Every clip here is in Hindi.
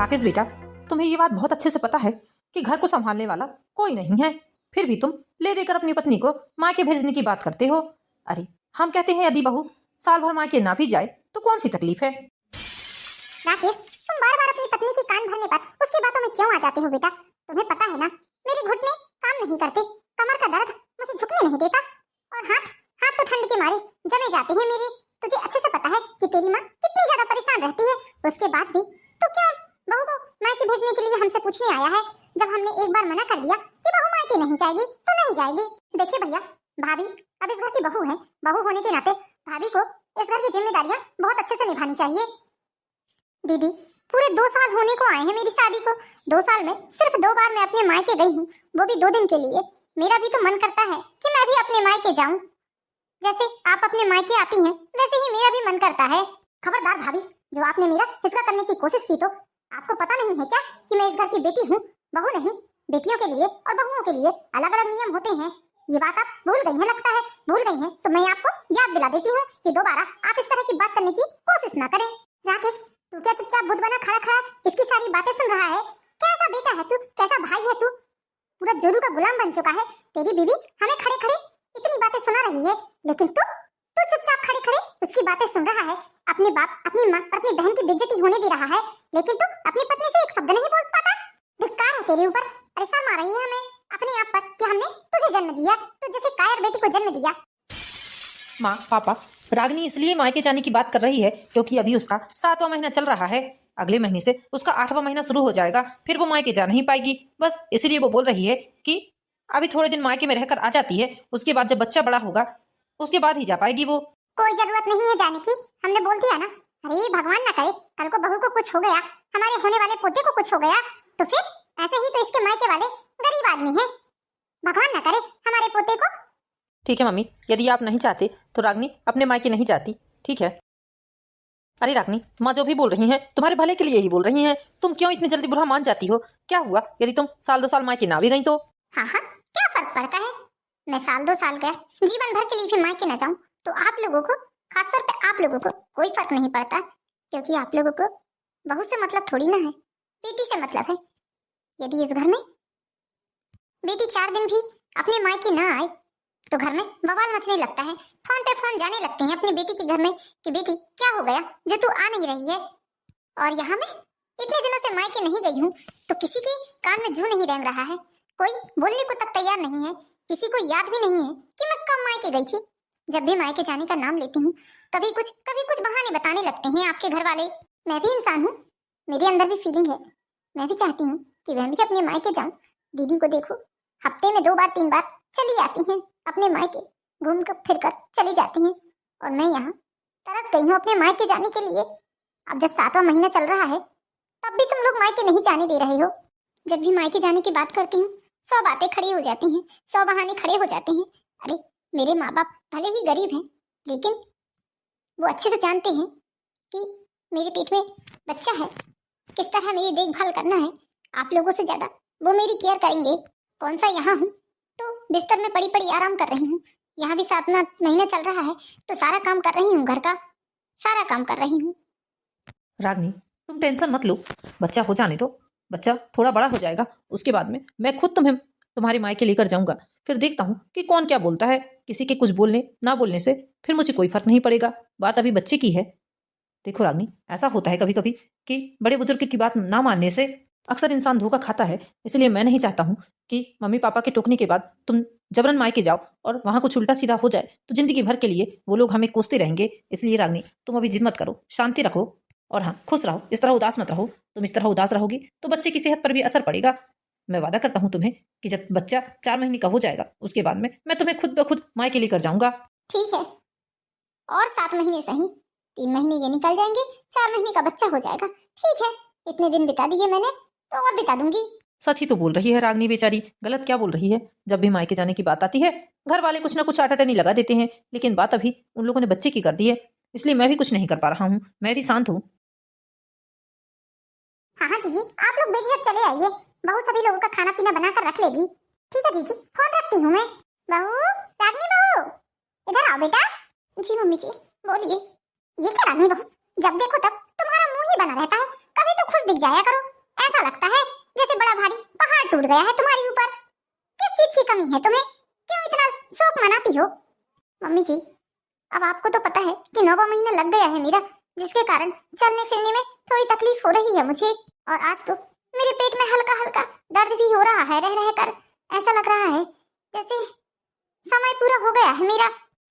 राकेश बेटा, तुम्हें ये बात बहुत अच्छे से पता है कि घर को संभालने वाला कोई नहीं है, फिर भी तुम ले देकर अपनी पत्नी को मायके भेजने की बात करते हो। अरे हम कहते हैं यदि बहू साल भर मायके ना भी जाए तो कौन सी तकलीफ है। राकेश, तुम बार बार अपनी पत्नी की कान भरने पर उसकी बातों में क्यों आ जाते हो बेटा? तुम्हें पता है ना, मेरी घुटने काम नहीं करते, कमर का दर्द मुझे झुकने नहीं देता और हाथ हाथ तो ठंड के मारे जमे जाते हैं मेरे। तुझे अच्छे से पता है कि तेरी माँ कितनी ज्यादा परेशान रहती है, उसके बाद भी तो क्यों बहू को मायके भेजने के लिए हमसे पूछने आया है? जब हमने एक बार मना कर दिया कि बहू मायके नहीं जाएगी तो नहीं जाएगी। देखिए भैया, भाभी अब इस घर की बहू है, बहू होने के नाते भाभी को इस घर की जिम्मेदारियां बहुत अच्छे से निभानी चाहिए। दीदी, पूरे 2 साल होने को आए हैं मेरी शादी को। 2 साल में सिर्फ 2 बार मैं अपने मायके गई हूँ, वो भी 2 दिन के लिए। मेरा भी तो मन करता है कि मैं भी अपने मायके जाऊं। जैसे आप अपने मायके आती हैं वैसे ही मेरा भी मन करता है। खबरदार भाभी, जो आपने मेरा हिस्सा करने की कोशिश की, तो आपको पता नहीं है क्या कि मैं इस घर की बेटी हूँ, बहू नहीं। बेटियों के लिए और बहुओं के लिए अलग अलग नियम होते हैं। ये बात आप भूल गई हैं, लगता है भूल गई हैं। तो मैं आपको याद दिला देती हूँ कि दोबारा आप इस तरह की बात करने की कोशिश ना करें। राकेश, तू क्या चुपचाप बुद्ध बना खड़ा खड़ा इसकी सारी बातें सुन रहा है? कैसा बेटा है तू, कैसा भाई है तू? पूरा जोरू का गुलाम बन चुका है। तेरी बीवी हमें खड़े खड़े इतनी बातें सुना रही है, लेकिन तू चुपचाप खड़े खड़े उसकी बातें सुन रहा है। अपने बाप, अपनी माँ, अपनी बहन की बेइज्जती होने दे रहा है, लेकिन तू अपनी पत्नी से एक शब्द नहीं बोल पाता। धिक्कार है तेरे ऊपर। ऐसा मार रही है हमें अपने आप पर कि हमने तुझे जन्म दिया, तू जैसे कायर बेटी को जन्म दिया। माँ पापा, रागिनी इसलिए मायके जाने की बात कर रही है क्योंकि अभी उसका 7वां महीना चल रहा है। अगले महीने से उसका 8वां महीना शुरू हो जाएगा, फिर वो मायके जा नहीं पाएगी। बस इसलिए वो बोल रही है कि अभी थोड़े दिन मायके में रहकर आ जाती है, उसके बाद जब बच्चा बड़ा होगा उसके बाद ही जा पाएगी वो। कोई जरूरत नहीं है जाने की, हमने बोल दिया ना। अरे भगवान ना करे कल को बहू को कुछ हो गया, हमारे होने वाले पोते को कुछ हो गया, तो फिर ऐसे ही तो इसके मायके वाले गरीब आदमी हैं। भगवान ना करे हमारे पोते को। ठीक है मम्मी, यदि आप नहीं चाहते तो रागिनी अपने मायके नहीं जाती, ठीक है। अरे रागिनी, माँ जो भी बोल रही हैं तुम्हारे भले के लिए ही बोल रही हैं। तुम क्यों इतनी जल्दी बुरा मान जाती हो? क्या हुआ यदि तुम साल 2 साल मायके ना भी गई तो? हाँ हाँ, क्या फर्क पड़ता है? मैं साल 2 साल का जीवन भर के लिए भी मायके न जाऊं तो आप लोगों को, खासतौर पे आप लोगों को कोई फर्क नहीं पड़ता, क्योंकि आप लोगों को बहू से मतलब थोड़ी ना है, बेटी से मतलब है। यदि इस घर में बेटी 4 दिन भी अपने मायके ना आए तो घर में बवाल मचने लगता है। फोन पे फोन जाने लगते हैं अपनी बेटी के घर में कि बेटी क्या हो गया जो तू आ नहीं रही है। और यहाँ मैं इतने दिनों से मायके नहीं गई हूँ तो किसी के कान में जू नहीं रेंग रहा है, कोई बोलने को तक तैयार नहीं है, किसी को याद भी नहीं है कि मैं कब मायके गई थी। जब भी मायके जाने का नाम लेती हूँ कभी कुछ बहाने बताने लगते हैं आपके घर वाले। मैं भी इंसान हूँ, मेरे अंदर भी फीलिंग है, मैं भी चाहती हूँ कि मैं भी अपने मायके जाऊँ। दीदी को देखो, हफ्ते में 2 बार 3 बार चली आती हैं अपने मायके, घूम कर फिर कर चली जाती हैं, और मैं यहाँ तरस गई हूँ अपने मायके जाने के लिए। अब जब 7वां महीना चल रहा है तब भी तुम लोग मायके नहीं जाने दे रहे हो। जब भी मायके जाने की बात करती हूँ 100 बातें खड़ी हो जाती हैं, 100 बहाने खड़े हो जाते हैं। अरे मेरे माँ बाप भले ही गरीब हैं, लेकिन वो अच्छे से जानते हैं कि मेरे पेट में बच्चा है, किस तरह मेरी देखभाल करना है। आप लोगों से ज्यादा वो मेरी केयर करेंगे। कौन सा यहाँ हूँ तो बिस्तर में पड़ी पड़ी आराम कर रही हूँ, यहाँ भी 7वां महीना चल रहा है तो सारा काम कर रही हूँ, घर का सारा काम कर रही हूँ। रागिनी तुम टेंशन मत लो, बच्चा हो जाने दो, बच्चा थोड़ा बड़ा हो जाएगा, उसके बाद में मैं खुद तुम्हें तुम्हारे मायके लेकर जाऊंगा। फिर देखता हूँ कि कौन क्या बोलता है। किसी के कुछ बोलने ना बोलने से फिर मुझे कोई फर्क नहीं पड़ेगा, बात अभी बच्चे की है। देखो रागिनी, ऐसा होता है कभी कभी कि बड़े बुजुर्ग की बात ना मानने से अक्सर इंसान धोखा खाता है। इसलिए मैं नहीं चाहता हूँ कि मम्मी पापा के टोकने के बाद तुम जबरन मायके जाओ और वहां कुछ उल्टा सीधा हो जाए तो जिंदगी भर के लिए वो लोग हमें कोसते रहेंगे। इसलिए रागिनी तुम अभी जिद मत करो, शांति रखो और हाँ खुश रहो, इस तरह उदास मत रहो। तुम इस तरह उदास रहोगी तो बच्चे की सेहत पर भी असर पड़ेगा। मैं वादा करता हूँ तुम्हें कि जब बच्चा 4 महीने का हो जाएगा उसके बाद में मैं तुम्हें खुद ब खुद मायके लेकर जाऊंगा। ठीक है, और 7 महीने सही, 3 महीने ये निकल जाएंगे, 4 महीने का बच्चा हो जाएगा। ठीक है, इतने दिन बिता दिए मैंने तो और बिता दूंगी। सच ही तो बोल रही है रागिनी बेचारी, गलत क्या बोल रही है। जब भी मायके जाने की बात आती है घर वाले कुछ ना कुछ आटाटनी लगा देते हैं, लेकिन बात अभी उन लोगों ने बच्चे की कर दी है, इसलिए मैं भी कुछ नहीं कर पा रहा हूँ। मैं भी शांत हूँ। हाँ हाँ जीजी, आप लोग बेझिझक चले आइए, बहू सभी लोगों का खाना पीना बनाकर रख लेगी। ठीक है जीजी, फोन रखती हूँ मैं। बहू, रागिनी बहू, इधर आओ बेटा। जी मम्मी जी, बोलिए। ये क्या रागिनी बहू, जब देखो तब तुम्हारा मुंह ही बना रहता है, कभी तो खुश दिख जाया करो। ऐसा लगता है जैसे बड़ा भारी पहाड़ टूट गया है तुम्हारे ऊपर। किस चीज की कमी है तुम्हें, क्यों इतना शोक मनाती हो? मम्मी जी, अब आपको तो पता है कि 9वां महीना लग गया है मेरा, जिसके कारण चलने फिरने में थोड़ी तकलीफ हो रही है मुझे। और आज तो मेरे पेट में हल्का हल्का दर्द भी हो रहा है, रह रह कर ऐसा लग रहा है जैसे समय पूरा हो गया है मेरा।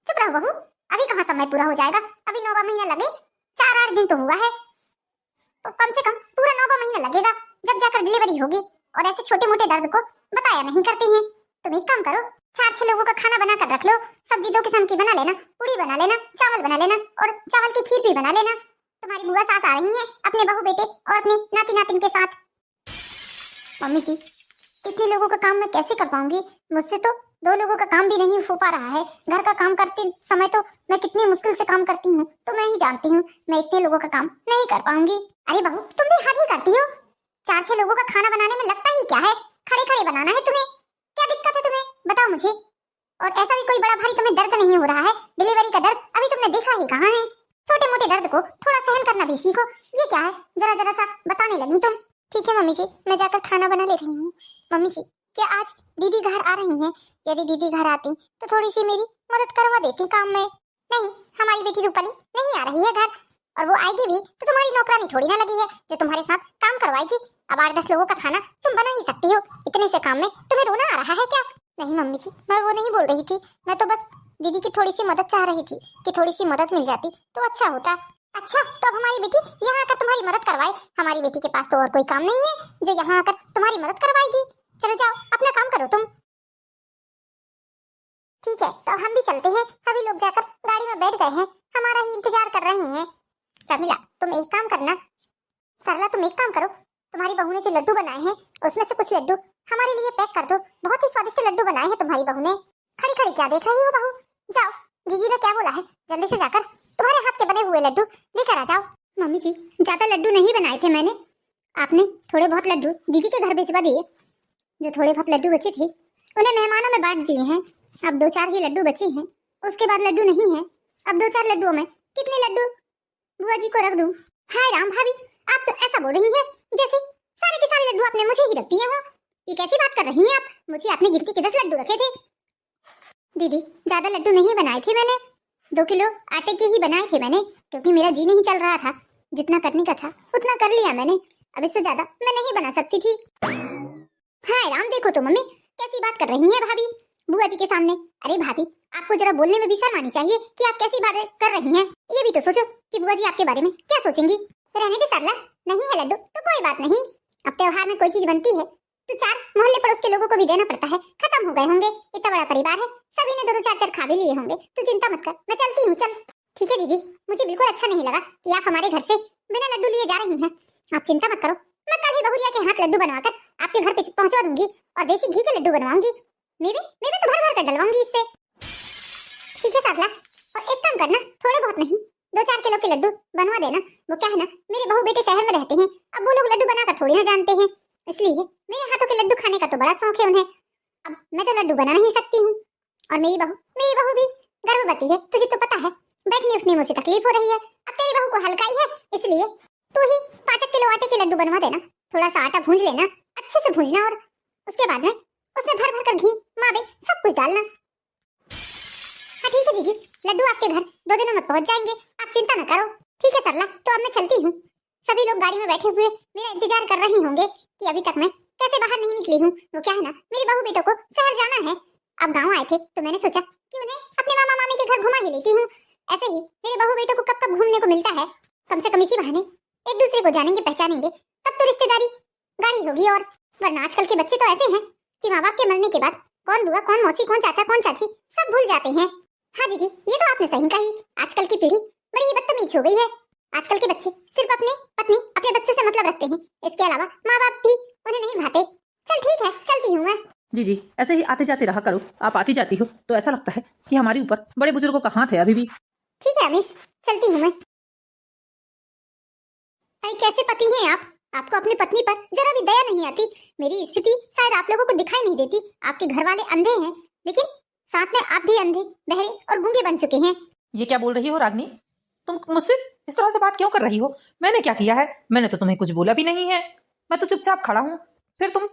चुप रहो बहू, अभी कहाँ समय पूरा हो जाएगा, अभी 9वां महीना लगे 4-8 दिन तो हुआ है, तो कम से कम पूरा 9वां महीना लगेगा जब जाकर डिलीवरी होगी। और ऐसे छोटे मोटे दर्द को बताया नहीं करते हैं। तुम एक काम करो, 4-6 लोगों का खाना बना कर रख लो, सब्जी 2 किस्म की बना लेना, पूरी बना लेना, चावल बना लेना और चावल की खीर भी बना लेना। तुम्हारी बुआ सास आ रही हैं अपने बहू बेटे और अपने नाती नातिन के साथ। मम्मी जी, इतने लोगों का काम मैं कैसे कर पाऊंगी? मुझसे तो 2 लोगों का काम भी नहीं हो पा रहा है। घर का काम करते समय तो मैं कितनी मुश्किल से काम करती हूँ तो मैं ही जानती हूँ, मैं इतने लोगों का काम नहीं कर पाऊंगी। अरे बहू, तुम भी हद ही करती हो। 4-6 लोगों का खाना बनाने में लगता ही क्या है, खड़े खड़े बनाना है तुम्हें। क्या दिक्कत है तुम्हें, बताओ मुझे। और ऐसा भी कोई बड़ा भारी तुम्हें दर्द नहीं हो रहा है, डिलीवरी का दर्द अभी तुमने देखा ही कहाँ है। छोटे मोटे दर्द को थोड़ा सहन करना भी सीखो। ये क्या है, जरा जरा सा बताने लगी तुम। ठीक है मम्मी जी, मैं जाकर खाना बना ले रही हूँ। मम्मी जी, क्या आज दीदी घर आ रही हैं? यदि दीदी घर आती तो थोड़ी सी मेरी मदद करवा देती काम में। नहीं, हमारी बेटी रूपाली नहीं आ रही है घर, और वो आएगी भी तो तुम्हारी नौकरानी थोड़ी ना लगी है जो तुम्हारे साथ काम करवाएगी। अब 8-10 लोगों का खाना तुम बना ही सकती हो, इतने से काम में तुम्हें रोना आ रहा है क्या? नहीं मम्मी जी, मैं वो नहीं बोल रही थी, मैं तो बस दीदी की थोड़ी सी मदद चाह रही थी कि थोड़ी सी मदद मिल जाती तो अच्छा होता। अच्छा, तो अब हमारी बेटी यहाँ आकर तुम्हारी मदद करवाए? हमारी बेटी के पास तो और कोई काम नहीं है जो यहाँ आकर तुम्हारी मदद करवाएगी। चलो जाओ, अपना काम करो तुम। ठीक है, तो हम भी चलते हैं। सभी लोग जाकर गाड़ी में बैठ गए हैं, हमारा ही इंतजार कर रहे हैं। प्रमिला, तुम एक काम करना। सरला, तुम एक काम करो, तुम्हारी बहू ने जो लड्डू बनाए हैं उसमें से कुछ लड्डू हमारे लिए पैक कर दो। बहुत ही स्वादिष्ट लड्डू बनाए हैं तुम्हारी बहू ने। खड़ी खड़ी क्या देख रही हो बहू, जाओ, जीजी ने क्या बोला है, जल्दी से जाकर तुम्हारे हाथ के बने हुए लड्डू लेकर आ जाओ। मम्मी जी, ज्यादा लड्डू नहीं बनाए थे मैंने, आपने थोड़े बहुत लड्डू दीदी के घर भिजवा दिए। जो थोड़े बहुत लड्डू बचे थे उन्हें मेहमानों में बांट दिए हैं। अब 2-4 ही लड्डू बचे हैं, उसके बाद लड्डू नहीं है। अब 2-4 लड्डुओं में कितने लड्डू बुआ जी को रख दूं? हाय राम भाभी, आप तो ऐसा बोल रही हैं जैसे सारे के सारे लड्डू आपने मुझे ही रख दिए हो। ये कैसी बात कर रही हैं आप? मुझे आपने गिनती के 10 लड्डू रखे थे। दीदी, ज्यादा लड्डू नहीं बनाए थे मैंने, 2 किलो आटे के ही बनाए थे मैंने, क्योंकि मेरा जी नहीं चल रहा था। जितना करने का था उतना कर लिया मैंने, अब इससे ज्यादा मैं नहीं बना सकती थी। हाय राम, देखो तो मम्मी कैसी बात कर रही हैं भाभी बुआ जी के सामने। अरे भाभी, आपको जरा बोलने में भी शर्म आनी चाहिए कि आप कैसी बातें कर रही हैं। ये भी तो सोचो कि बुआ जी आपके बारे में क्या सोचेंगी। रहने दे सरला, नहीं है लड्डू तो कोई बात नहीं। अब त्योहार में कोई चीज बनती है तो 4 मोहल्ले पड़ोस के लोगों को भी देना पड़ता है। खत्म हो गए होंगे, इतना बड़ा परिवार है, सभी ने 2-2 4-4 खा भी लिए होंगे, तो चिंता मत कर, मैं चलती हूँ। चल ठीक है दीदी, मुझे बिल्कुल अच्छा नहीं लगा कि आप हमारे घर से बिना लड्डू लिए जा रही हैं। आप चिंता मत करो, मैं कल ही बहुरिया के हाथ लड्डू बनवाकर आपके घर पे पहुंचा दूंगी और देसी घी के लड्डू बनवाऊंगी। मेवे तो भर भर कर डलवाऊंगी इससे। ठीक है सरला, और एक काम करना, थोड़े बहुत नहीं 2-4 किलो के लड्डू बनवा देना। वो क्या है ना, मेरे बहू बेटे शहर में रहते हैं, अब वो लोग लड्डू बनाकर थोड़ी ना जानते हैं, इसलिए मेरे हाथों के लड्डू खाने का तो बड़ा शौक है उन्हें। अब मैं तो लड्डू बना नहीं सकती हूँ, और मेरी बहू भी गर्भवती है, तुझे तो पता है, बैठने उठने में उसे तकलीफ हो रही है। अब तेरी बहू को हल्का ही है, इसलिए तू ही 5 किलो आटे के लड्डू बनवा देना। थोड़ा सा आटा भूंज लेना, अच्छे से भूंजना, और उसके बाद में उसमें भर भर कर घी, मावे सब कुछ डालना। हाँ ठीक है जीजी, लड्डू आपके घर 2 दिनों में पहुंच जाएंगे, आप चिंता न करो। ठीक है सरला, तो अब मैं चलती हूँ। सभी लोग गाड़ी में बैठे हुए मेरा इंतजार कर रहे होंगे कि अभी तक मैं कैसे बाहर नहीं निकली हूँ। वो क्या है ना, मेरे बहू बेटों को शहर जाना है। अब गाँव आए थे तो मैंने सोचा कि उन्हें अपने मामा मामी के घर घुमा ही लेती हूँ। ऐसे ही मेरे बहू बेटों को कब कब घूमने को मिलता है, कम से कम इसी बहाने एक दूसरे को जानेंगे पहचानेंगे, तब तो रिश्तेदारी गाढ़ी होगी। और वरना आजकल के बच्चे तो ऐसे हैं कि माँ बाप के मरने के बाद कौन बुआ, कौन मौसी, कौन चाचा, कौन चाची सब भूल जाते हैं। हाँ दीदी, ये तो आपने सही कही, आजकल की पीढ़ी बड़ी ही बदतमीज हो गई है। आजकल के बच्चे सिर्फ अपनी पत्नी, अपने बच्चों से मतलब रखते हैं, इसके अलावा माँ बाप भी उन्हें नहीं भाते। चल ठीक है, चलती हूँ मैं। जी, ऐसे ही आते जाते रहा करो, आप आती जाती हो तो ऐसा लगता है कि हमारे ऊपर बड़े बुजुर्गों का हाथ है अभी भी। ठीक है मिस, चलती हूँ मैं। भाई कैसे पति हैं आप? आपको अपनी पत्नी पर जरा भी दया नहीं आती। मेरी स्थिति शायद आप लोगों को दिखाई नहीं देती, आपके घर वाले अंधे हैं, लेकिन साथ में आप भी अंधे, बहरे और गूंगे बन चुके हैं। ये क्या बोल रही हो रागनी, तुम मुझसे इस तरह से बात क्यों कर रही हो? मैंने क्या किया है? मैंने तो तुम्हें कुछ बोला भी नहीं है। मैं तो चुपचाप खड़ा हूँ, फिर तुम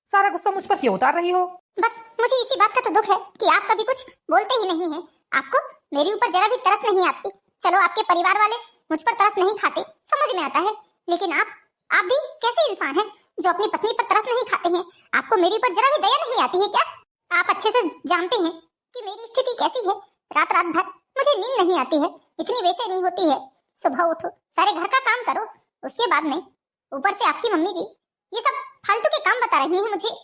सारा गुस्सा मुझ पर क्यों उतार रही हो? बस मुझे इसी बात का तो दुख है कि आप कभी कुछ बोलते ही नहीं हैं। आपको मेरे ऊपर जरा भी तरस नहीं आती। चलो आपके परिवार वाले मुझ पर तरस नहीं खाते, समझ में आता है, लेकिन आप भी कैसे इंसान हैं जो अपनी पत्नी पर तरस नहीं खाते हैं? आपको मेरे ऊपर जरा भी दया नहीं आती है क्या? आप अच्छे से जानते हैं कि मेरी स्थिति कैसी है। रात रात भर मुझे नींद नहीं आती है, इतनी बेचैनी होती है। सुबह उठो, सारे घर का काम करो, उसके बाद में ऊपर से आपकी मम्मी जी ये सब फालतू के काम बता रही हैं मुझे।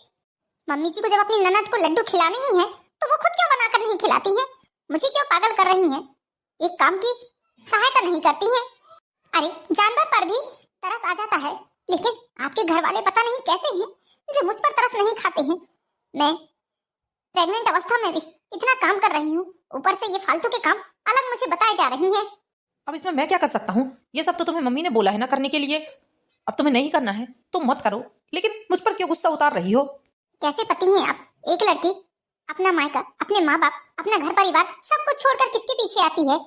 मम्मी जी को जब अपनी ननद को लड्डू खिलाने ही है तो वो खुद क्यों बनाकर नहीं खिलाती हैं? मुझे क्यों पागल कर रही हैं? एक काम की सहायता नहीं करती हैं। अरे जानवर पर भी तरस आ जाता है, लेकिन आपके घर वाले पता नहीं कैसे हैं जो मुझ पर तरस नहीं खाते हैं। मैं प्रेग्नेंट अवस्था में भी इतना काम कर रही हूँ, ऊपर से ये फालतू के काम अलग मुझे बताए जा रही हैं। अब इसमें मैं क्या कर सकता हूँ? ये सब तो तुम्हें मम्मी ने बोला है ना करने के लिए। अब तुम्हें नहीं करना है तुम मत करो, लेकिन मुझ पर क्यों गुस्सा उतार रही हो? कैसे पति हैं आप? एक लड़की अपना मायका, अपने माँ बाप, अपना घर परिवार सब कुछ छोड़कर किसके पीछे आती है?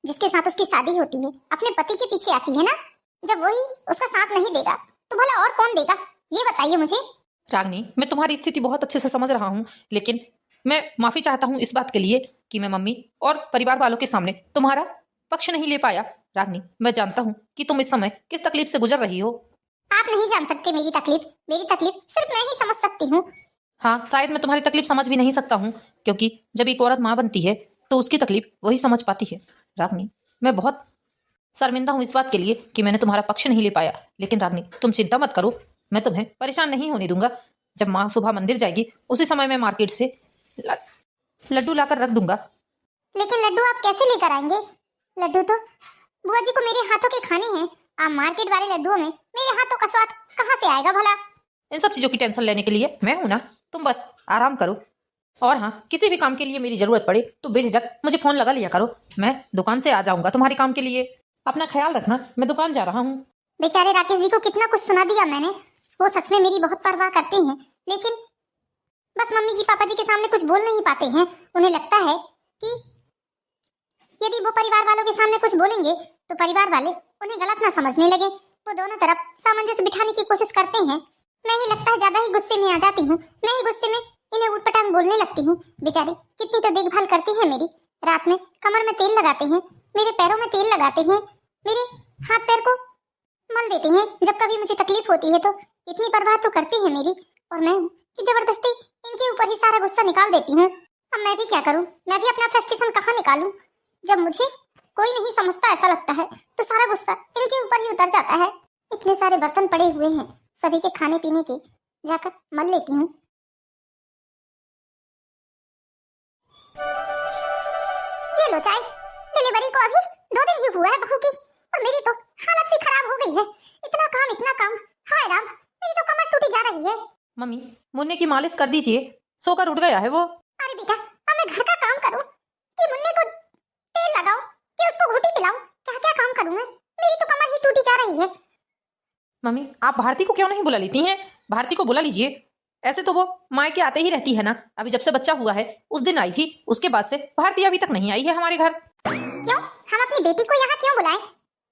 जिसके साथ उसकी शादी होती है अपने पति के पीछे आती है ना। जब वही उसका साथ नहीं देगा तो भला और कौन देगा, ये बताइए मुझे। रागनी, मैं तुम्हारी स्थिति बहुत अच्छे से समझ रहा हूँ, लेकिन मैं माफी चाहता हूँ इस बात के लिए कि मैं मम्मी और परिवार वालों के सामने तुम्हारा पक्ष नहीं ले पाया। रागनी, मैं जानता हूँ कि तुम इस समय किस तकलीफ से गुजर रही हो। आप नहीं जान सकते मेरी तकलीफ सिर्फ मैं ही समझ सकती हूँ। हाँ, शायद मैं तुम्हारी तकलीफ समझ भी नहीं सकता हूँ, क्योंकि जब एक औरत माँ बनती है तो उसकी तकलीफ वही समझ पाती है। रागनी, मैं बहुत शर्मिंदा हूँ इस बात के लिए कि मैंने तुम्हारा पक्ष नहीं ले पाया, लेकिन रागनी तुम चिंता मत करो, मैं तुम्हें परेशान नहीं होने दूंगा। जब माँ सुबह मंदिर जाएगी उसी समय मैं मार्केट से लड्डू लाकर रख दूंगा। लेकिन लड्डू आप कैसे लेकर आएंगे? लड्डू तो बुआ जी को मेरे हाथों के खाने हैं। आप मार्केट वाले लड्डुओं में मेरे हाथों का स्वाद कहाँ से आएगा भला? इन सब चीजों की टेंशन लेने के लिए मैं हूं ना, तुम बस आराम करो। और हाँ, किसी भी काम के लिए मेरी जरूरत पड़े तो बेझिझक मुझे फोन लगा लिया करो, मैं दुकान से आ जाऊंगा तुम्हारे काम के लिए। अपना ख्याल रखना, मैं दुकान जा रहा हूँ। बेचारे राकेश जी को कितना कुछ सुना दिया मैंने, वो सच में मेरी बहुत परवाह करते हैं, लेकिन बस मम्मी जी पापा जी के सामने कुछ बोल नहीं पाते हैं। उन्हें लगता है कि यदि वो परिवार वालों के सामने कुछ बोलेंगे तो परिवार वाले उन्हें गलत ना समझने लगे। वो दोनों तरफ सामंजस्य बिठाने की कोशिश करते हैं। मैं ही लगता है ज्यादा ही गुस्से में आ जाती हूँ, मैं ही गुस्से में इन्हें उटपटांग बोलने लगती हूँ। बेचारे कितनी तो देखभाल करते हैं मेरी, रात में कमर में तेल लगाते हैं, मेरे पैरों में तेल लगाते हैं, मेरे हाथ पैर को मल देते हैं जब कभी मुझे तकलीफ होती है तो। इतनी परवाह तो करते हैं मेरी, और मैं कि जबरदस्ती इनके ऊपर ही सारा गुस्सा निकाल देती हूँ। अब मैं भी क्या करूँ, मैं भी अपना फ्रस्ट्रेशन कहाँ निकालूं? जब मुझे कोई नहीं समझता ऐसा लगता है तो सारा गुस्सा इनके ऊपर ही उतर जाता है। इतने सारे बर्तन पड़े हुए हैं सभी के खाने पीने के, जाकर मल लेती हूँ। ये लो चाय। डिलीवरी को अभी 2 दिन ही हुआ है बहू की, और मेरी तो हालत ही खराब हो गई है। इतना काम, हाय राम, मेरी तो कमर टूटी जा रही है। मम्मी, मुन्ने की मालिश कर दीजिए, सोकर उठ गया है वो। अरे बेटा, अब मैं घर का काम करूं कि मुन्ने को तेल लगाऊं कि उसको घूटी पिलाऊं? क्या क्या काम करूं मैं? मेरी तो कमर ही टूटी जा रही है। मम्मी, आप भारती को क्यों नहीं बुला लेती हैं? भारती को बुला लीजिए, ऐसे तो वो मायके आते ही रहती है ना। अभी जब से बच्चा हुआ है उस दिन आई थी, उसके बाद से भारती अभी तक नहीं आई है हमारे घर। क्यों? हम अपनी बेटी को यहाँ क्यों बुलाएं?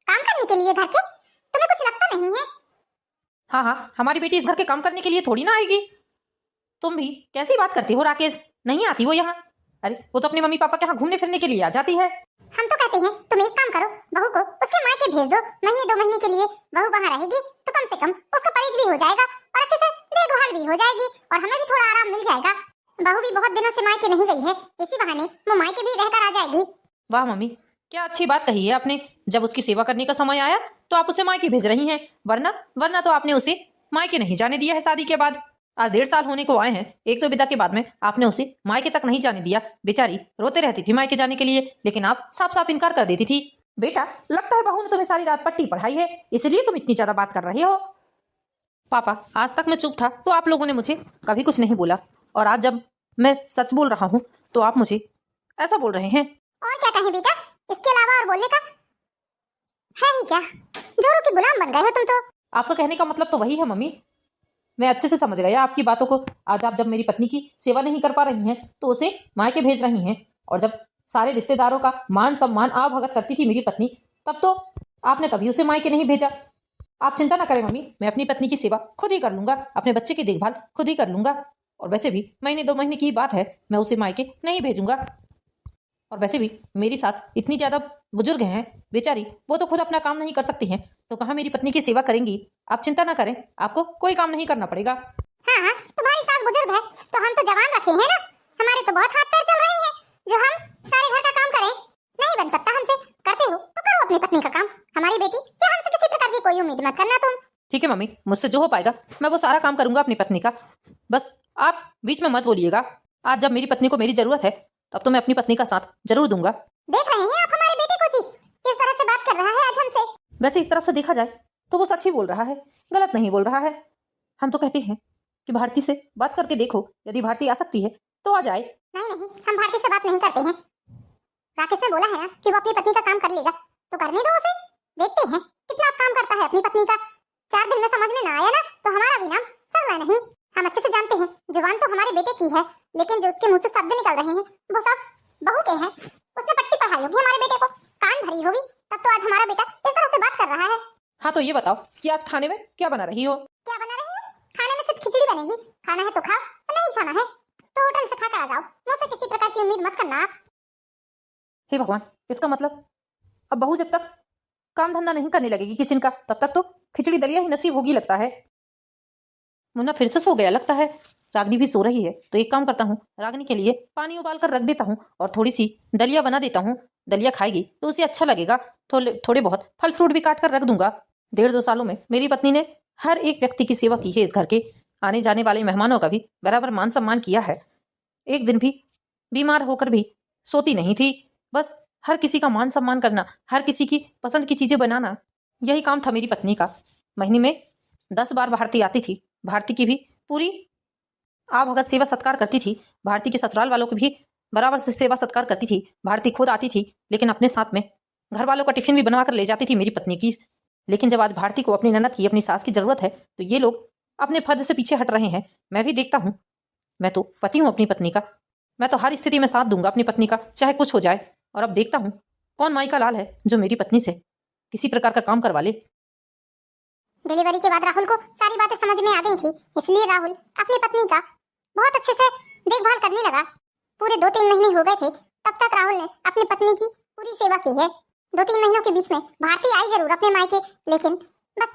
काम करने के लिए घर के? तुम्हें कुछ लगता नहीं है? हाँ हाँ, हमारी बेटी इस घर के काम करने के लिए थोड़ी ना आएगी। तुम भी कैसी बात करती हो राकेश, नहीं आती वो यहाँ। अरे वो तो अपने मम्मी पापा के यहाँ घूमने फिरने के लिए आ जाती है। हम तो कहते हैं तुम एक काम करो, बहू को उसके मायके भेज दो, महीने 2 महीने के लिए बहू वहाँ रहेगी तो कम से कम उसका परहेज भी हो जाएगा और अच्छे से देखभाल भी हो जाएगी और हमें भी थोड़ा आराम मिल जाएगा। बहू भी बहुत दिनों से मायके नहीं गई है, इसी बहाने वो मायके भी रहकर आ जाएगी। वाह मम्मी, क्या अच्छी बात कही है आपने। जब उसकी सेवा करने का समय आया तो आप उसे मायके भेज रही हैं, वरना तो आपने उसे मायके नहीं जाने दिया है शादी के बाद। आज 1.5 साल होने को आए हैं, एक तो विदा के बाद में आपने उसे मायके तक नहीं जाने दिया। बेचारी रोते रहती थी मायके जाने के लिए, लेकिन आप साफ साफ इनकार कर देती थी। बेटा, लगता है बहू ने तुम्हें सारी रात पट्टी पढ़ाई है, इसलिए तुम इतनी ज्यादा बात कर रही हो। पापा, आज तक मैं चुप था तो आप लोगों ने मुझे कभी कुछ नहीं बोला, और आज जब मैं सच बोल रहा हूँ तो आप मुझे ऐसा बोल रहे हैं। और क्या कहें बेटा, इसके अलावा और बोलने का है ही क्या? जोरों की गुलाम बन गए हो तुम तो। आपका कहने का मतलब तो वही है मम्मी, मैं अच्छे से समझ गया आपकी बातों को। आज आप जब मेरी पत्नी की सेवा नहीं कर पा रही हैं तो उसे मायके भेज रही हैं, और जब सारे रिश्तेदारों का मान सम्मान आ भगत करती थी मेरी पत्नी, तब तो आपने कभी उसे मायके नहीं भेजा। आप चिंता ना करें मम्मी, मैं अपनी पत्नी की सेवा खुद ही कर लूंगा, अपने बच्चे की देखभाल खुद ही कर लूंगा। और वैसे भी महीने 2 महीने की ही बात है, मैं उसे मायके नहीं भेजूंगा। और वैसे भी मेरी सास इतनी ज्यादा बुजुर्ग हैं बेचारी, वो तो खुद अपना काम नहीं कर सकती हैं, तो कहाँ मेरी पत्नी की सेवा करेंगी। आप चिंता ना करें, आपको कोई काम नहीं करना पड़ेगा। हाँ हाँ, तुम्हारी सास बुजुर्ग है तो हम तो जवान रखे हैं ना। हमारे तो बहुत हाथ पैर चल रहे हैं, जो हम सारे घर का काम करें। नहीं बन सकता हमसे, करते हो तो करो अपनी पत्नी का काम। हमारी बेटी या हमसे किसी प्रकार की कोई उम्मीद मत करना तुम। ठीक है मम्मी, मुझसे जो हो पाएगा मैं वो सारा काम करूंगा अपनी पत्नी का। बस आप बीच में मत बोलिएगा। आज जब मेरी पत्नी को मेरी जरूरत है तब तो मैं अपनी पत्नी का साथ जरूर दूंगा। देख रहे हैं आप हमारे बेटे को जी, किस तरह से बात कर रहा है आज हमसे। वैसे एक तरफ से देखा जाए तो वो सच ही बोल रहा है, गलत नहीं बोल रहा है। हम तो कहते हैं कि भारती से बात करके देखो, यदि भारती आ सकती है तो आ जाए। नहीं नहीं, हम भारती से बात नहीं करते हैं। राकेश ने बोला है ना कि वो अपनी पत्नी का काम कर लेगा, तो करने दो उसे। देखते हैं कितना काम करता है अपनी पत्नी का। 4 दिन में समझ में ना आया ना तो हमारा भी नाम सरला नहीं। हम अच्छे से जानते हैं जुबान तो हमारे बेटे की है, लेकिन जो उसके मुंह से शब्द निकल रहे हैं वो सब बहू के हैं। उसने पट्टी पढ़ाई होगी हमारे बेटे को, कान भरी होगी, तब तो आज हमारा बेटा इस तरह से बात कर रहा है। हाँ तो ये बताओ कि आज खाने में क्या बना रही हो? क्या बना रही हो? खाने में सिर्फ खिचड़ी बनेगी। खाना है तो खाओ, नहीं खाना है तो होटल से खाकर आ जाओ। मुझसे किसी प्रकार की उम्मीद मत करना आप। हे भगवान, इसका मतलब अब बहू जब तक काम धंधा नहीं करने लगेगी किचन का, तब तक तो खिचड़ी दलिया ही नसीब होगी लगता है। मुन्ना फिर से सो गया लगता है। रागनी भी सो रही है तो एक काम करता हूँ, रागनी के लिए पानी उबाल कर रख देता हूँ और थोड़ी सी दलिया बना देता हूँ। दलिया खाएगी तो उसे अच्छा लगेगा। थोड़े बहुत फल फ्रूट भी काट कर रख दूंगा। 1.5-2 सालों में मेरी पत्नी ने हर एक व्यक्ति की सेवा की है। इस घर के आने जाने वाले मेहमानों का भी बराबर मान सम्मान किया है। एक दिन भी बीमार होकर भी सोती नहीं थी। बस हर किसी का मान सम्मान करना, हर किसी की पसंद की चीजें बनाना, यही काम था मेरी पत्नी का। महीने में 10 बार भारती आती थी। भारती की भी पूरी भगत सेवा सत्कार करती थी। भारती के ससुराल वालों की भी बराबर से सेवा सत्कार करती थी। भारती खुद आती थी, लेकिन अपने साथ में घर वालों का टिफिन भी बनवा कर ले जाती थी मेरी पत्नी की। लेकिन जब आज भारती को अपनी ननद की, अपनी सास की जरूरत है तो ये लोग अपने फर्ज से पीछे हट रहे हैं। मैं भी देखता हूँ, मैं तो पति हूँ अपनी पत्नी का। मैं तो हर स्थिति में साथ दूंगा अपनी पत्नी का, चाहे कुछ हो जाए। और अब देखता हूँ कौन माई का लाल है जो मेरी पत्नी से किसी प्रकार का काम करवा ले। डिलीवरी के बाद राहुल को सारी बातें समझ में आ गई थी, इसलिए राहुल अपनी पत्नी का बहुत अच्छे से देखभाल करने लगा। पूरे 2-3 महीने हो गए थे तब तक राहुल ने अपनी पत्नी की पूरी सेवा की है। 2-3 महीनों के बीच में भारती आई जरूर अपने मायके, लेकिन बस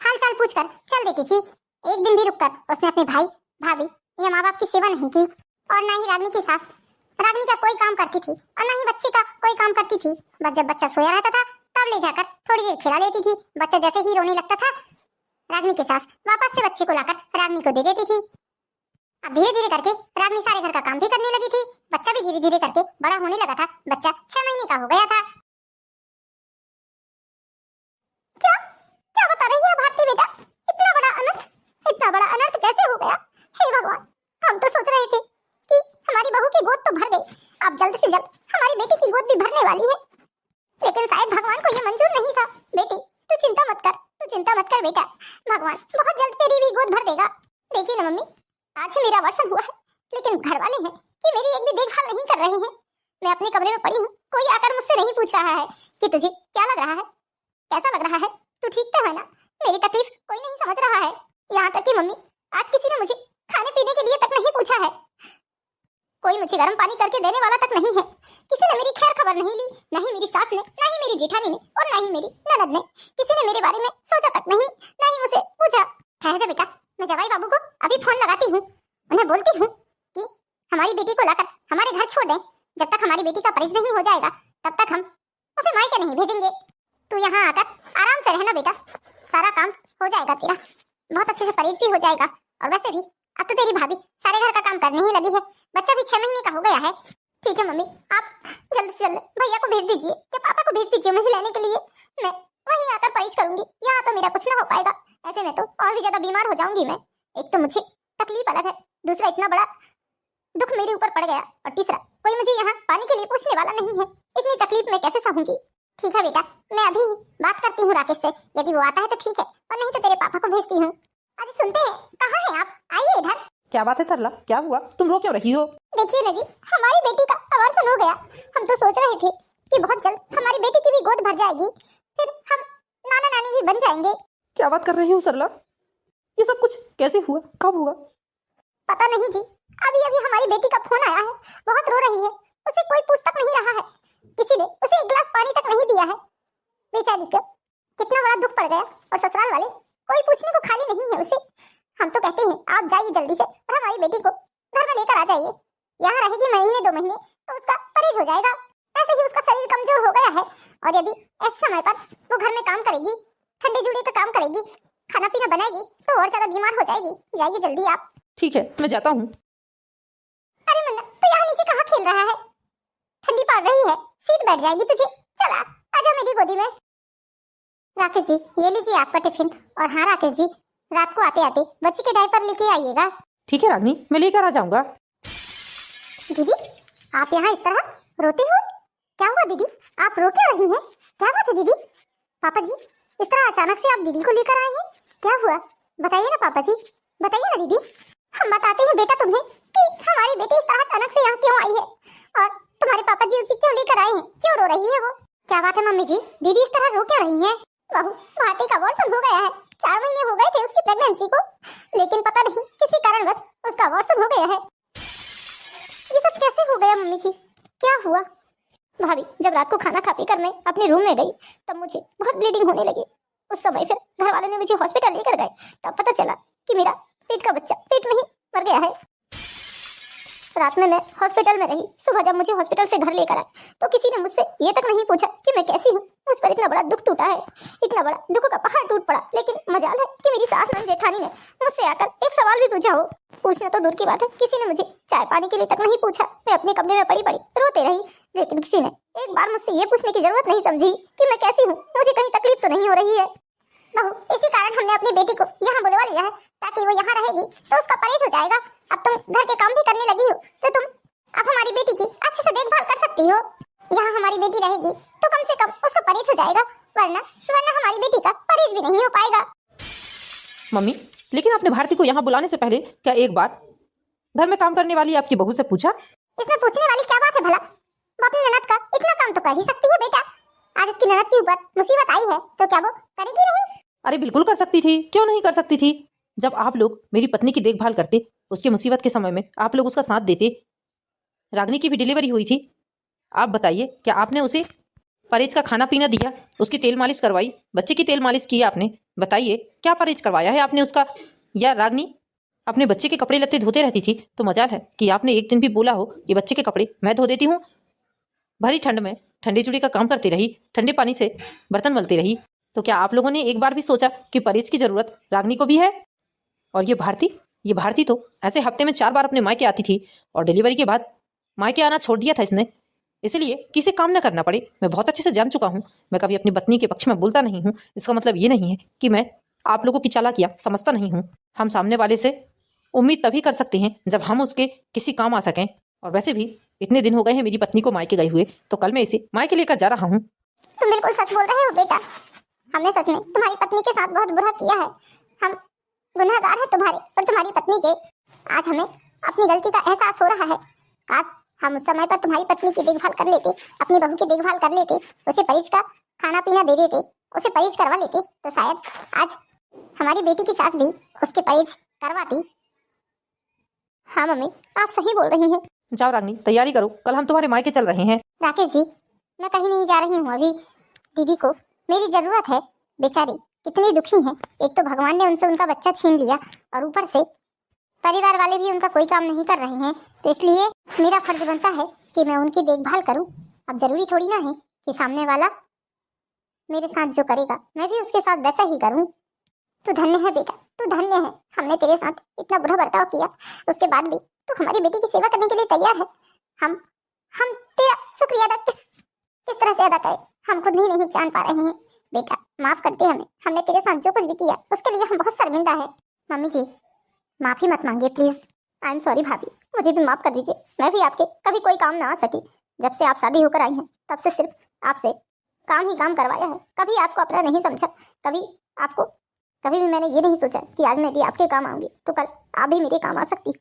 हाल चाल पूछकर चल देती थी। एक दिन भी रुककर उसने अपने भाई भाभी या माँ बाप की सेवा नहीं की, और न ही रागनी की सास रागनी का कोई काम करती थी और न ही बच्ची का कोई काम करती थी। बस जब बच्चा सोया रहता था तब ले जाकर थोड़ी देर खिला लेती थी। बच्चा जैसे ही रोने लगता था रागनी की सास वापस से बच्चे को लाकर रागनी को दे देती थी। अब धीरे धीरे करके रागनी सारे घर का काम भी करने लगी थी। बच्चा भी धीरे धीरे करके बड़ा होने लगा था। बच्चा 6 महीने का हो गया था। क्या क्या बता रही है भारती बेटा? इतना बड़ा अनर्थ कैसे हो गया? हे भगवान, हम तो सोच रहे थे कि हमारी बहू की गोद तो भर गई, अब जल्द से जल्द हमारी बेटी की गोद भी भरने वाली है, लेकिन शायद भगवान को यह मंजूर नहीं था। बेटी तू चिंता मत कर बेटा, भगवान बहुत जल्द तेरी भी गोद भर देगा। देखिए ना मम्मी, आज मेरा वर्षण हुआ है, लेकिन घर वाले हैं कि मेरी एक भी देखभाल नहीं कर रहे हैं। मैं अपने कमरे में पड़ी हूँ, कोई आकर मुझसे नहीं पूछ रहा है कि तुझे क्या लग रहा है, कैसा लग रहा है, तू ठीक तो है ना? मेरी तकलीफ कोई नहीं समझ रहा है। यहाँ तक कि मम्मी, आज किसी ने मुझे खाने पीने के लिए तक नहीं पूछा है। कोई मुझे गर्म पानी करके देने वाला तक नहीं है। किसी ने मेरी खैर खबर नहीं ली, नहीं मेरी सास ने, नहीं मेरी जेठानी ने, और नहीं मेरी ननद ने। किसी ने मेरे बारे में सोचा तक नहीं, नहीं मुझे पूछा। ठहर जा बेटा, मैं जवाई बाबू को अभी फोन लगाती हूँ, उन्हें बोलती हूँ कि हमारी बेटी को लाकर हमारे घर छोड़ दें। जब तक हमारी बेटी का परिचय नहीं हो जाएगा तब तक हम उसे मायके नहीं भेजेंगे। तू यहाँ आकर आराम से रहना बेटा, सारा काम हो जाएगा तेरा, बहुत अच्छे से परिचय भी हो जाएगा। और वैसे भी अब तो तेरी भाभी सारे घर का काम करने ही लगी है। बच्चा भी 6 महीने का हो गया है। ठीक है मम्मी, आप जल्द से जल्द भैया को भेज दीजिए या पापा को भेज दीजिए मुझे लेने के लिए। मैं वहीं आकर परिचय करूंगी, यहाँ तो मेरा कुछ ना हो पाएगा। ऐसे में तो और भी ज्यादा बीमार हो जाऊंगी मैं। एक तो मुझे तकलीफ अलग है, दूसरा इतना बड़ा दुख मेरे ऊपर पड़ गया, और तीसरा कोई मुझे यहाँ पानी के लिए पूछने वाला नहीं है। इतनी तकलीफ मैं कैसे सहूंगी? ठीक है बेटा, मैं अभी बात करती हूँ राकेश से, यदि वो आता है तो ठीक है, और नहीं तो तेरे पापा को भेजती हूँ। अरे सुनते हैं, कहाँ हैं आप? आइए इधर। क्या बात है सरला, क्या हुआ? तुम रो क्यों रही हो? देखिए ना जी, हमारी बेटी का अवर्षण हो गया। हम तो सोच रहे थे कि बहुत जल्द हमारी बेटी की भी गोद भर जाएगी, फिर हम नाना नानी भी बन जाएंगे। क्या बात कर रही हो सरला? ये सब कुछ कैसे हुआ, कब हुआ? पता नहीं जी, अभी अभी हमारी बेटी का फोन आया है, बहुत रो रही है, उसे कोई पूछ तक नहीं रहा है, किसी ने उसे एक गिलास पानी तक नहीं दिया है। बेचारी को कितना बड़ा दुख पड़ गया, और ससुराल वाले कोई पूछने को खाली नहीं है उसे। हम तो कहते हैं आप जाइए जल्दी से और हमारी बेटी को घर में लेकर आ जाइए, यहाँ रहेगी महीने 2 महीने तो उसका परहेज हो जाएगा। ऐसे ही उसका शरीर कमजोर हो गया है, और यदि ऐसे समय पर वो घर में काम करेगी, ठंडे जुड़े का काम करेगी, खाना पीना बनाएगी तो और ज्यादा बीमार हो जाएगी। जाइए जल्दी आप। ठीक है, मैं जाता हूँ। अरे मुन्ना, तू यहाँ नीचे कहाँ खेल रहा है? ठंडी पड़ रही है, शीत बैठ जाएगी तुझे। चल आजा मेरी गोदी में। राकेश जी, ये लीजिए आपका टिफिन। और हाँ राकेश जी, रात को आते आते बच्ची के डायपर लेके आइएगा। ठीक है रागनी, मैं लेकर आ जाऊंगा। दीदी, आप यहाँ इस तरह रोते हुए? क्या हुआ दीदी, आप रो क्यों रही हैं? क्या बात है दीदी? पापा जी, इस तरह अचानक से आप दीदी को लेकर आए हैं, क्या हुआ? बताइए ना पापा जी, बताइए ना दीदी। हम बताते हैं बेटा तुम्हें कि हमारी बेटी इस तरह अचानक से यहाँ क्यों आई है, और तुम्हारे पापा जी उसे क्यों लेकर आए हैं, क्यों रो रही है वो? क्या बात है मम्मी जी, दीदी इस तरह रो क्यों रही है? बहू, भारती का अबॉर्शन हो गया है। 4 महीने हो गए थे उसकी प्रेगनेंसी को, लेकिन पता नहीं किसी कारणवश उसका अबॉर्शन हो गया है। ये सब कैसे हो गया मम्मी जी, क्या हुआ? भाभी, जब रात को खाना खा पी कर मैं अपने रूम में गई तब मुझे बहुत ब्लीडिंग होने लगी। उस समय फिर घर वाले ने मुझे हॉस्पिटल लेकर गए, तब पता चला कि मेरा पेट का बच्चा पेट में ही मर गया है। रात में मैं हॉस्पिटल में रही, सुबह जब मुझे हॉस्पिटल से घर लेकर आए तो किसी ने मुझसे ये तक नहीं पूछा कि मैं कैसी हूँ। मुझ पर इतना बड़ा दुख टूटा है, इतना बड़ा दुख का पहाड़ टूट पड़ा, लेकिन मजाल है कि मेरी सास नंद जेठानी ने मुझसे आकर एक सवाल भी पूछा हो। पूछना तो दूर की बात है, किसी ने मुझे चाय पानी के लिए तक नहीं पूछा। मैं अपने कमरे में पड़ी पड़ी रोते रही, लेकिन किसी ने एक बार मुझसे ये पूछने की जरूरत नहीं समझी कि मैं कैसी हूँ, मुझे कहीं तकलीफ तो नहीं हो रही है। बहू, इसी कारण हमने अपनी बेटी को यहाँ बुलवा लिया है, ताकि वो यहाँ रहेगी तो उसका परहेज हो जाएगा। अब तुम घर के काम भी करने लगी हो तो तुम अब हमारी बेटी की अच्छे से देखभाल कर सकती हो। यहाँ हमारी बेटी रहेगी तो कम से कम उसका परहेज हो जाएगा, वरना हमारी बेटी का परहेज भी नहीं हो पाएगा। मम्मी, लेकिन आपने भारती को यहाँ बुलाने से पहले क्या एक बार घर में काम करने वाली आपकी बहू से पूछा? इसमें पूछने वाली क्या बात है भला? वो अपनी ननद का इतना काम तो कर ही सकती है बेटा। आज उसकी ननद के ऊपर मुसीबत आई है तो क्या वो करेगी नहीं? अरे बिल्कुल कर सकती थी, क्यों नहीं कर सकती थी? जब आप लोग मेरी पत्नी की देखभाल करते, उसकी मुसीबत के समय में आप लोग उसका साथ देते। रागनी की भी डिलीवरी हुई थी, आप बताइए, क्या आपने उसे परहेज का खाना पीना दिया, उसकी तेल मालिश करवाई, बच्चे की तेल मालिश की आपने? बताइए, क्या परहेज करवाया है आपने उसका? या रागनी अपने बच्चे के कपड़े लत्ते धोते रहती थी तो मजाल है कि आपने एक दिन भी बोला हो ये बच्चे के कपड़े मैं धो देती हूँ? भरी ठंड में ठंडे चूड़ी का काम करती रही, ठंडे पानी से बर्तन मलती रही, तो क्या आप लोगों ने एक बार भी सोचा कि परहेज की जरूरत रागनी को भी है? और ये भारती तो ऐसे हफ्ते में 4 बार अपने मायके आती थी, और डिलीवरी के बाद मायके आना छोड़ दिया था इसने, इसलिए किसी काम न करना पड़े। मैं बहुत अच्छे से जान चुका हूँ, मैं कभी अपनी पत्नी के पक्ष में बोलता नहीं हूँ। इसका मतलब ये नहीं है कि मैं आप लोगों की चालाकियाँ समझता नहीं हूँ। हम सामने वाले से उम्मीद तभी कर सकते हैं जब हम उसके किसी काम आ सकें, और वैसे भी इतने दिन हो गए हैं मेरी पत्नी को मायके गए हुए, तो कल मैं इसे मायके लेकर जा रहा हूँ। तुम बिल्कुल सच बोल रहे हो बेटा, हमने सच में तुम्हारी पत्नी के साथ बहुत बुरा किया है। हम गुनहगार हैं तुम्हारे और तुम्हारी पत्नी के। आज हमें अपनी गलती का एहसास हो रहा है। काश हम उस समय पर तुम्हारी पत्नी की देखभाल कर लेते, अपनी बहू की देखभाल कर लेते, उसे परहेज का खाना पीना दे देते, उसे परहेज करवा लेते, तो शायद आज हमारी बेटी की सास भी उसके परहेज करवाती। हाँ मम्मी, आप सही बोल रही हैं। जाओ रागनी, तैयारी करो, कल हम तुम्हारे मायके चल रहे हैं। राकेश जी, मैं कहीं नहीं जा रही हूँ अभी। दीदी को मेरी जरूरत है, बेचारी कितनी दुखी हैं। एक तो भगवान ने उनसे उनका बच्चा छीन लिया, और ऊपर से परिवार वाले भी उनका कोई काम नहीं कर रहे हैं, तो इसलिए मेरा फर्ज बनता है कि मैं उनकी देखभाल करूं। अब जरूरी थोड़ी ना है कि सामने वाला मेरे साथ जो करेगा मैं भी उसके साथ वैसा ही करूं। तू धन्य है बेटा, तू धन्य है। हमने तेरे साथ इतना बुरा बर्ताव किया, उसके बाद भी तू हमारी बेटी की सेवा करने के लिए तैयार है। हम तेरा शुक्रिया अदा किस तरह से अदा करें, हम खुद ही नहीं जान पा रहे हैं। बेटा माफ कर दे हमें, हमने तेरे साथ जो कुछ भी किया उसके लिए हम बहुत शर्मिंदा है। मम्मी जी, माफी मत मांगिए प्लीज। आई एम सॉरी भाभी, मुझे भी माफ कर दीजिए। मैं भी आपके कभी कोई काम ना आ सकी। जब से आप शादी होकर आई हैं तब से सिर्फ आपसे काम ही काम करवाया है, कभी आपको अपना नहीं समझा। कभी भी मैंने ये नहीं सोचा कि आज मैं भी आपके काम आऊंगी तो कल आप भी मेरे काम आ सकती।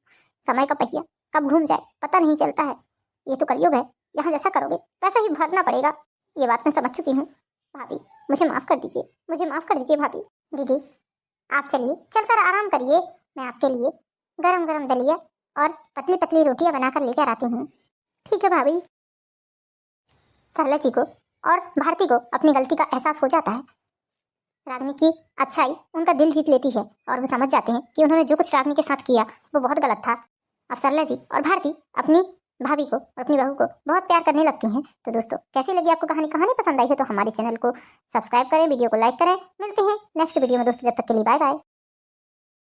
समय का पहिया कब घूम जाए पता नहीं चलता है। ये तो कलयुग है, यहाँ जैसा करोगे वैसा ही भरना पड़ेगा। ये बात मैं समझ चुकी हूँ। भाभी मुझे माफ कर दीजिए, मुझे माफ कर दीजिए भाभी। दीदी आप चलिए, चलकर आराम करिए, मैं आपके लिए गरम गरम दलिया और पतली पतली रोटियां बनाकर लेकर आती हूँ। ठीक है भाभी। सरला जी को और भारती को अपनी गलती का एहसास हो जाता है। रागिनी की अच्छाई उनका दिल जीत लेती है और वो समझ जाते हैं कि उन्होंने जो कुछ रागिनी के साथ किया वो बहुत गलत था। अब सरला जी और भारती अपनी भाभी को और अपनी बहू को बहुत प्यार करने लगती हैं। तो दोस्तों कैसी लगी आपको कहानी? कहानी पसंद आई है तो हमारे चैनल को सब्सक्राइब करें, वीडियो को लाइक करें। मिलते हैं नेक्स्ट वीडियो में दोस्तों, जब तक के लिए बाय बाय।